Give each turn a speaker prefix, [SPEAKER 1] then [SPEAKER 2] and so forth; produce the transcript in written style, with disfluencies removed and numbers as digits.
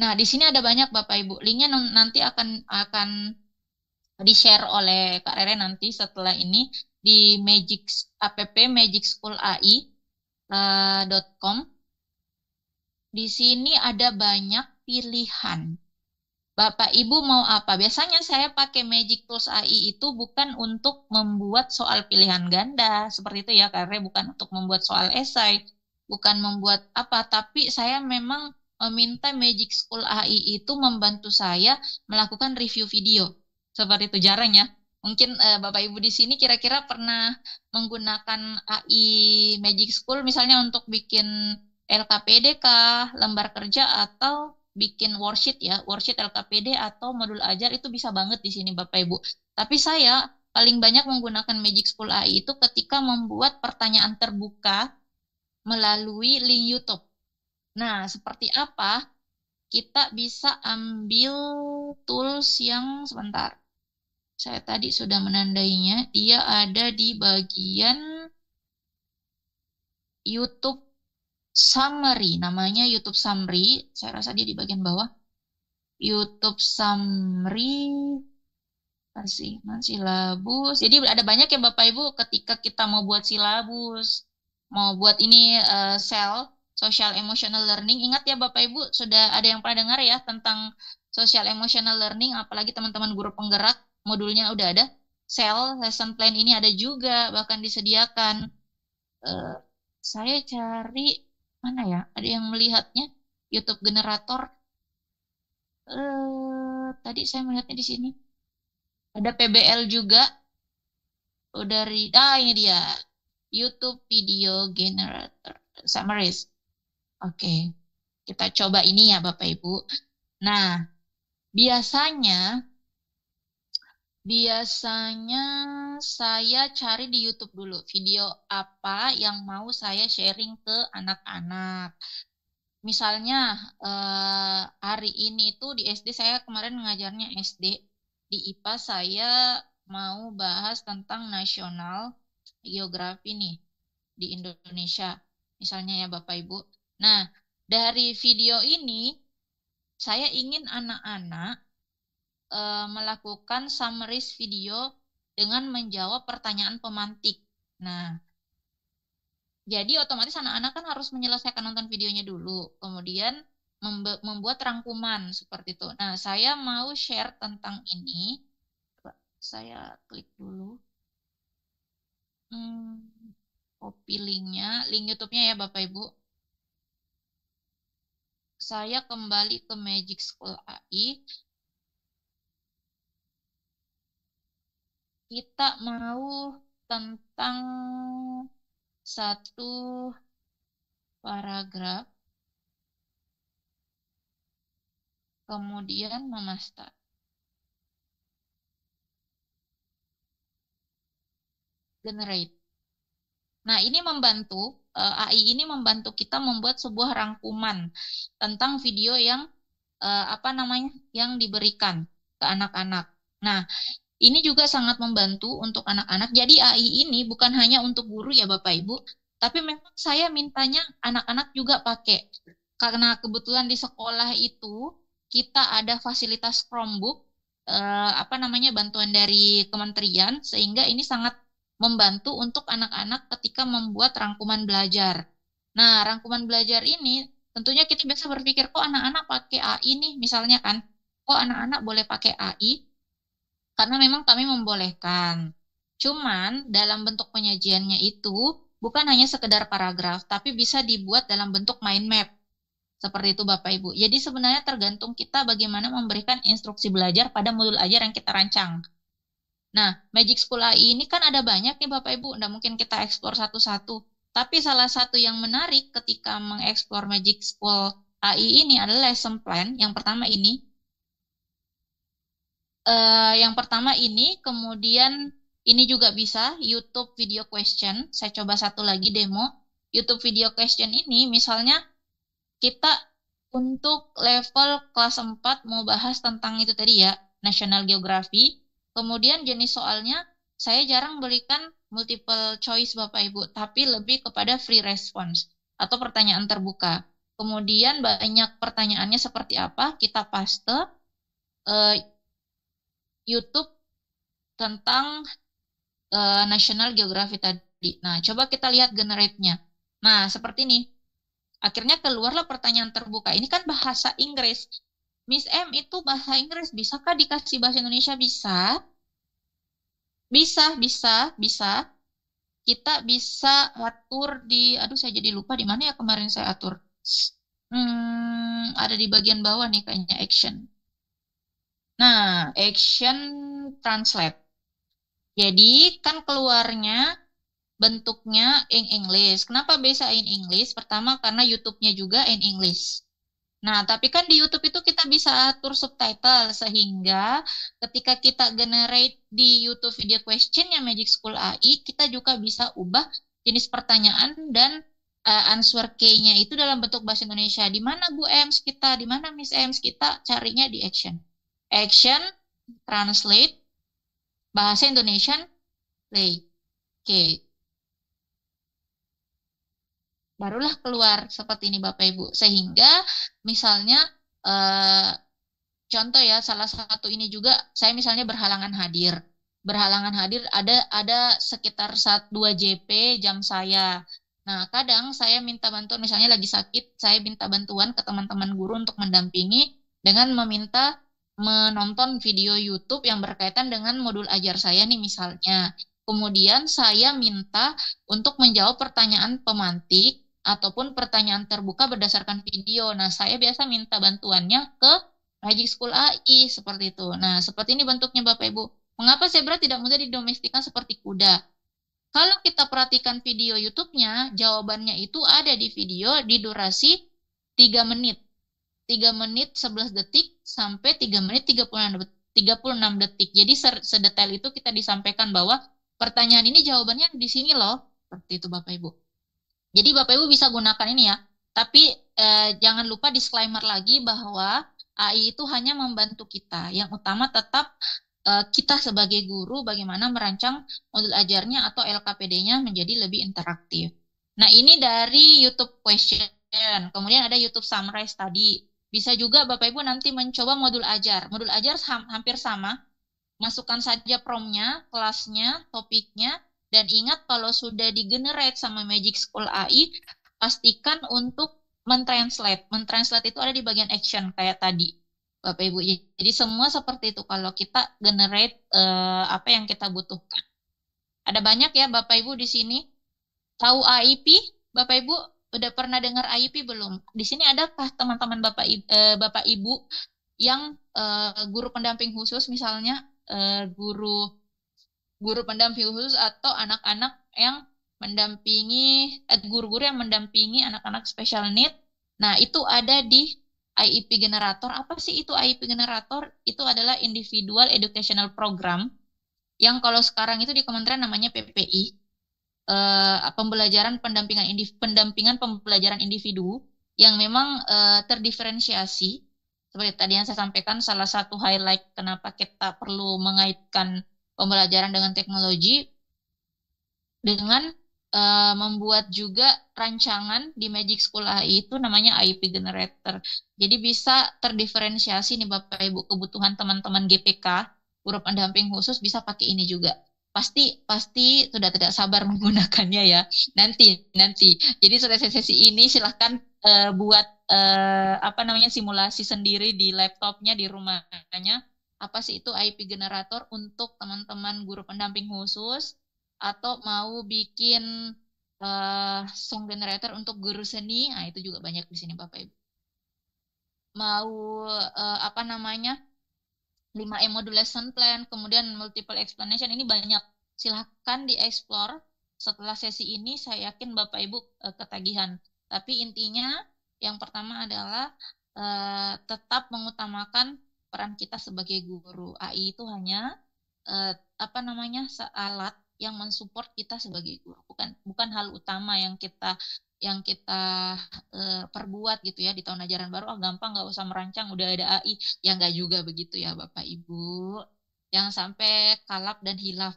[SPEAKER 1] Nah, di sini ada banyak Bapak Ibu. Linknya nanti akan di-share oleh Kak Rere nanti setelah ini di app Magic School AI .com. Di sini ada banyak pilihan. Bapak Ibu mau apa? Biasanya saya pakai Magic Tools AI itu bukan untuk membuat soal pilihan ganda, seperti itu ya, karena bukan untuk membuat soal esai, bukan membuat apa, tapi saya memang meminta Magic School AI itu membantu saya melakukan review video. Seperti itu, jarang ya. Mungkin Bapak Ibu di sini kira-kira pernah menggunakan AI Magic School misalnya untuk bikin LKPD kah, lembar kerja atau bikin worksheet ya, worksheet LKPD atau modul ajar itu bisa banget di sini Bapak Ibu. Tapi saya paling banyak menggunakan Magic School AI itu ketika membuat pertanyaan terbuka melalui link YouTube. Nah, seperti apa? Kita bisa ambil tools yang sebentar. Saya tadi sudah menandainya, dia ada di bagian YouTube Summary, namanya YouTube Summary. Saya rasa dia di bagian bawah. YouTube Summary, Pasiman silabus. Jadi ada banyak ya Bapak Ibu ketika kita mau buat silabus, mau buat ini social emotional learning. Ingat ya Bapak Ibu, sudah ada yang pernah dengar ya tentang social emotional learning, apalagi teman-teman guru penggerak, modulnya udah ada. Lesson plan ini ada juga, bahkan disediakan. Eh, saya cari mana ya? Ada yang melihatnya YouTube generator. Tadi saya melihatnya di sini. Ada PBL juga. Ini dia. YouTube Video Generator Summaries. Oke. Kita coba ini ya Bapak Ibu. Nah, biasanya biasanya saya cari di YouTube dulu video apa yang mau saya sharing ke anak-anak. Misalnya hari ini itu di SD saya kemarin mengajarnya SD. Di IPA saya mau bahas tentang nasional geografi nih di Indonesia. Misalnya ya Bapak Ibu. Nah, dari video ini saya ingin anak-anak melakukan summaries video dengan menjawab pertanyaan pemantik. Nah, jadi otomatis anak-anak kan harus menyelesaikan nonton videonya dulu, kemudian membuat rangkuman seperti itu. Nah, saya mau share tentang ini. Coba saya klik dulu. Copy linknya, link YouTube-nya ya Bapak Ibu. Saya kembali ke Magic School AI. Kita mau tentang satu paragraf, kemudian memaster. Generate. Nah, ini membantu, AI ini membantu kita membuat sebuah rangkuman tentang video yang yang diberikan ke anak-anak. Nah, ini juga sangat membantu untuk anak-anak. Jadi AI ini bukan hanya untuk guru ya Bapak Ibu, tapi memang saya mintanya anak-anak juga pakai. Karena kebetulan di sekolah itu kita ada fasilitas Chromebook, bantuan dari kementerian, sehingga ini sangat membantu untuk anak-anak ketika membuat rangkuman belajar. Nah, rangkuman belajar ini tentunya kita biasa berpikir, kok anak-anak pakai AI nih, misalnya kan, kok anak-anak boleh pakai AI? Karena memang kami membolehkan. Cuman dalam bentuk penyajiannya itu bukan hanya sekedar paragraf, tapi bisa dibuat dalam bentuk mind map. Seperti itu Bapak Ibu. Jadi sebenarnya tergantung kita bagaimana memberikan instruksi belajar pada modul ajar yang kita rancang. Nah, Magic School AI ini kan ada banyak nih Bapak Ibu, nggak mungkin kita eksplor satu-satu. Tapi salah satu yang menarik ketika mengeksplor Magic School AI ini adalah lesson plan. Yang pertama ini, kemudian ini juga bisa YouTube video question. Saya coba satu lagi demo. YouTube video question ini misalnya kita untuk level kelas 4 mau bahas tentang itu tadi ya, National Geography. Kemudian jenis soalnya saya jarang berikan multiple choice Bapak Ibu, tapi lebih kepada free response atau pertanyaan terbuka. Kemudian banyak pertanyaannya seperti apa, kita paste eh, YouTube tentang National Geography tadi. Nah, coba kita lihat generate-nya. Nah, seperti ini. Akhirnya keluarlah pertanyaan terbuka. Ini kan bahasa Inggris. Miss M itu bahasa Inggris. Bisakah dikasih bahasa Indonesia? Bisa. Bisa, bisa, bisa. Kita bisa atur di, aduh saya jadi lupa di mana ya kemarin saya atur. Ada di bagian bawah nih kayaknya action. Nah, action translate. Jadi kan keluarnya bentuknya in English. Kenapa bisa in English? Pertama karena YouTube-nya juga in English. Nah, tapi kan di YouTube itu kita bisa atur subtitle sehingga ketika kita generate di YouTube video questionnya Magic School AI, kita juga bisa ubah jenis pertanyaan dan answer key-nya itu dalam bentuk bahasa Indonesia. Di mana Bu Ems kita, di mana Miss Ems kita carinya di action. Action, translate, bahasa Indonesian, play. Oke, barulah keluar seperti ini Bapak Ibu. Sehingga misalnya eh, contoh ya, salah satu ini juga saya misalnya berhalangan hadir. Berhalangan hadir ada sekitar 2 JP jam saya. Nah, kadang saya minta bantuan misalnya lagi sakit, saya minta bantuan ke teman-teman guru untuk mendampingi dengan meminta menonton video YouTube yang berkaitan dengan modul ajar saya nih misalnya. Kemudian saya minta untuk menjawab pertanyaan pemantik ataupun pertanyaan terbuka berdasarkan video. Nah, saya biasa minta bantuannya ke Magic School AI seperti itu. Nah, seperti ini bentuknya Bapak Ibu. Mengapa zebra tidak mudah didomestikan seperti kuda? Kalau kita perhatikan video YouTube-nya, jawabannya itu ada di video di durasi 3 menit. 3 menit 11 detik sampai 3 menit 36 detik. Jadi sedetail itu kita disampaikan bahwa pertanyaan ini jawabannya di sini loh. Seperti itu Bapak Ibu. Jadi Bapak Ibu bisa gunakan ini ya. Tapi jangan lupa disclaimer lagi bahwa AI itu hanya membantu kita. Yang utama tetap kita sebagai guru bagaimana merancang modul ajarnya atau LKPD-nya menjadi lebih interaktif. Nah, ini dari YouTube question. Kemudian ada YouTube summarize tadi. Bisa juga Bapak Ibu nanti mencoba modul ajar. Modul ajar hampir sama. Masukkan saja prompt-nya, kelasnya, topiknya, dan ingat kalau sudah di-generate sama Magic School AI, pastikan untuk mentranslate. Mentranslate itu ada di bagian action kayak tadi. Bapak Ibu. Jadi semua seperti itu kalau kita generate apa yang kita butuhkan. Ada banyak ya Bapak Ibu di sini. Tahu AIP? Bapak Ibu udah pernah dengar AIP belum? Di sini adakah teman-teman Bapak Ibu yang guru pendamping khusus misalnya guru guru pendamping khusus atau anak-anak yang mendampingi guru-guru yang mendampingi anak-anak special need. Nah, itu ada di IEP Generator. Apa sih itu IEP Generator? Itu adalah Individual Educational Program yang kalau sekarang itu di Kementerian namanya PPI, pembelajaran pendampingan pembelajaran individu yang memang terdiferensiasi. Seperti tadi yang saya sampaikan, salah satu highlight kenapa kita perlu mengaitkan pembelajaran dengan teknologi dengan membuat juga rancangan di Magic School AI itu namanya IEP Generator. Jadi bisa terdiferensiasi nih Bapak Ibu kebutuhan teman-teman GPK, guru pendamping khusus bisa pakai ini juga. Pasti sudah tidak sabar menggunakannya ya. Nanti. Jadi selesai sesi ini silahkan buat apa namanya simulasi sendiri di laptopnya di rumahnya. Apa sih itu IEP Generator untuk teman-teman guru pendamping khusus atau mau bikin song generator untuk guru seni, nah itu juga banyak di sini Bapak Ibu. Mau apa namanya 5M module lesson plan, kemudian multiple explanation, ini banyak. Silahkan dieksplor. Setelah sesi ini saya yakin Bapak Ibu ketagihan. Tapi intinya yang pertama adalah tetap mengutamakan peran kita sebagai guru. AI itu hanya apa namanya alat yang mensupport kita sebagai guru, bukan hal utama yang kita perbuat gitu ya di tahun ajaran baru. Gampang, nggak usah merancang, udah ada AI. Ya nggak juga begitu ya Bapak Ibu, jangan sampai kalap dan hilaf.